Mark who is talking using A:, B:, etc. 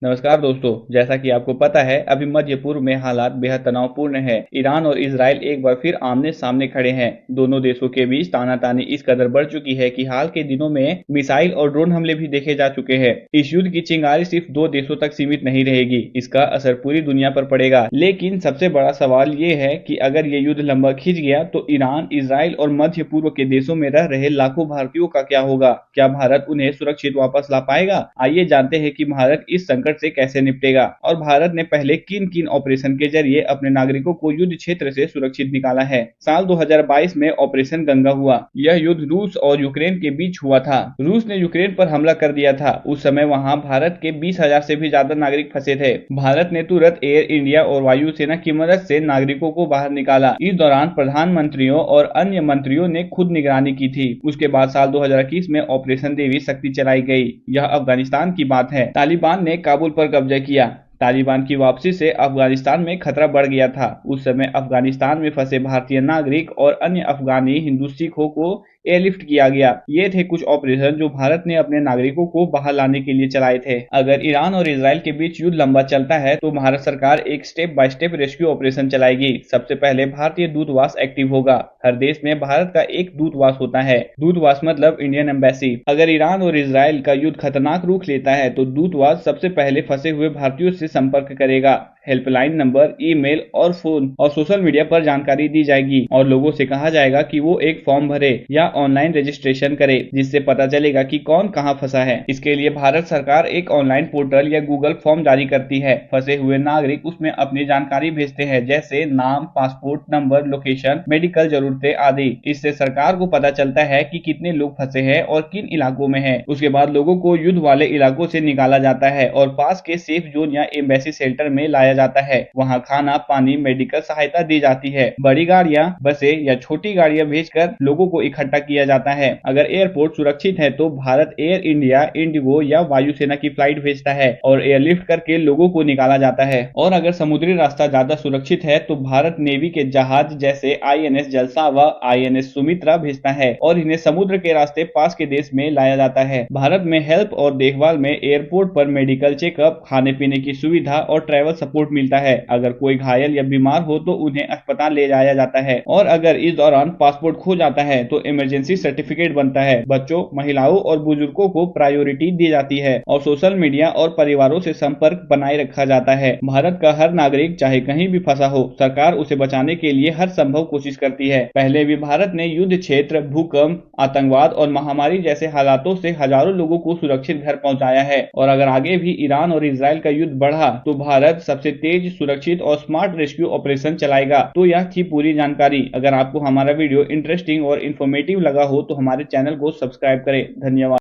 A: नमस्कार दोस्तों, जैसा कि आपको पता है अभी मध्य पूर्व में हालात बेहद तनावपूर्ण है। ईरान और इजराइल एक बार फिर आमने सामने खड़े हैं। दोनों देशों के बीच तानातानी इस कदर बढ़ चुकी है कि हाल के दिनों में मिसाइल और ड्रोन हमले भी देखे जा चुके हैं। इस युद्ध की चिंगारी सिर्फ दो देशों तक सीमित नहीं रहेगी, इसका असर पूरी दुनिया पर पड़ेगा। लेकिन सबसे बड़ा सवाल ये है कि अगर ये युद्ध लंबा खिंच गया तो ईरान, इजराइल और मध्य पूर्व के देशों में रह रहे लाखों भारतीयों का क्या होगा? क्या भारत उन्हें सुरक्षित वापस ला पाएगा? आइए जानते हैं कि भारत इस संकट से कैसे निपटेगा और भारत ने पहले किन किन ऑपरेशन के जरिए अपने नागरिकों को युद्ध क्षेत्र से सुरक्षित निकाला है। साल 2022 में ऑपरेशन गंगा हुआ। यह युद्ध रूस और यूक्रेन के बीच हुआ था। रूस ने यूक्रेन पर हमला कर दिया था। उस समय वहां भारत के 20,000 से भी ज्यादा नागरिक फंसे थे। भारत ने तुरंत एयर इंडिया और वायुसेना की मदद से नागरिकों को बाहर निकाला। इस दौरान प्रधानमंत्रियों और अन्य मंत्रियों ने खुद निगरानी की थी। उसके बाद साल 2021 में ऑपरेशन देवी शक्ति चलाई गई। यह अफगानिस्तान की बात है। तालिबान ने काबुल पर कब्जा किया। तालिबान की वापसी से अफगानिस्तान में खतरा बढ़ गया था। उस समय अफगानिस्तान में फंसे भारतीय नागरिक और अन्य अफगानी हिंदू सिखों को एयरलिफ्ट किया गया। ये थे कुछ ऑपरेशन जो भारत ने अपने नागरिकों को बाहर लाने के लिए चलाए थे। अगर ईरान और इजराइल के बीच युद्ध लंबा चलता है तो भारत सरकार एक step by step rescue operation चलाएगी। सबसे पहले भारतीय दूतावास एक्टिव होगा। हर देश में भारत का एक दूतावास होता है। दूतावास मतलब इंडियन एम्बेसी। अगर ईरान और इजराइल का युद्ध खतरनाक रूप लेता है तो दूतावास सबसे पहले फंसे हुए भारतीयों से संपर्क करेगा। हेल्पलाइन नंबर, ईमेल और फोन और सोशल मीडिया पर जानकारी दी जाएगी और लोगों से कहा जाएगा कि वो एक फॉर्म भरे या ऑनलाइन रजिस्ट्रेशन करे, जिससे पता चलेगा कि कौन कहां फंसा है। इसके लिए भारत सरकार एक ऑनलाइन पोर्टल या गूगल फॉर्म जारी करती है। फंसे हुए नागरिक उसमें अपनी जानकारी भेजते हैं, जैसे नाम, पासपोर्ट नंबर, लोकेशन, मेडिकल जरूरतें आदि। इससे सरकार को पता चलता है कि कितने लोग फंसे हैं और किन इलाकों में हैं। उसके बाद लोगों को युद्ध वाले इलाकों से निकाला जाता है और पास के सेफ जोन या एम्बेसी सेंटर में लाया जाता है। वहां खाना, पानी, मेडिकल सहायता दी जाती है। बड़ी गाड़ियां, बसें या छोटी गाड़ियां भेजकर लोगों को इकट्ठा किया जाता है। अगर एयरपोर्ट सुरक्षित है तो भारत एयर इंडिया, इंडिगो या वायुसेना की फ्लाइट भेजता है और एयरलिफ्ट करके लोगों को निकाला जाता है। और अगर समुद्री रास्ता ज्यादा सुरक्षित है तो भारत नेवी के जहाज जैसे INS जलसावा, INS सुमित्रा भेजता है और इन्हें समुद्र के रास्ते पास के देश में लाया जाता है। भारत में हेल्प और देखभाल में एयरपोर्ट पर मेडिकल चेकअप, खाने पीने की सुविधा और ट्रैवल सपोर्ट मिलता है। अगर कोई घायल या बीमार हो तो उन्हें अस्पताल ले जाया जाता है और अगर इस दौरान पासपोर्ट खो जाता है तो इमरजेंसी सर्टिफिकेट बनता है। बच्चों, महिलाओं और बुजुर्गों को प्रायोरिटी दी जाती है और सोशल मीडिया और परिवारों से संपर्क बनाए रखा जाता है। भारत का हर नागरिक चाहे कहीं भी फंसा हो, सरकार उसे बचाने के लिए हर संभव कोशिश करती है। पहले भी भारत ने युद्ध क्षेत्र, भूकंप, आतंकवाद और महामारी जैसे हालातों से हजारों लोगों को सुरक्षित घर पहुंचाया है और अगर आगे भी ईरान और इजराइल का युद्ध बढ़ा तो भारत सबसे तेज, सुरक्षित और स्मार्ट रेस्क्यू ऑपरेशन चलाएगा। तो यह थी पूरी जानकारी। अगर आपको हमारा वीडियो इंटरेस्टिंग और इन्फॉर्मेटिव लगा हो तो हमारे चैनल को सब्सक्राइब करें। धन्यवाद।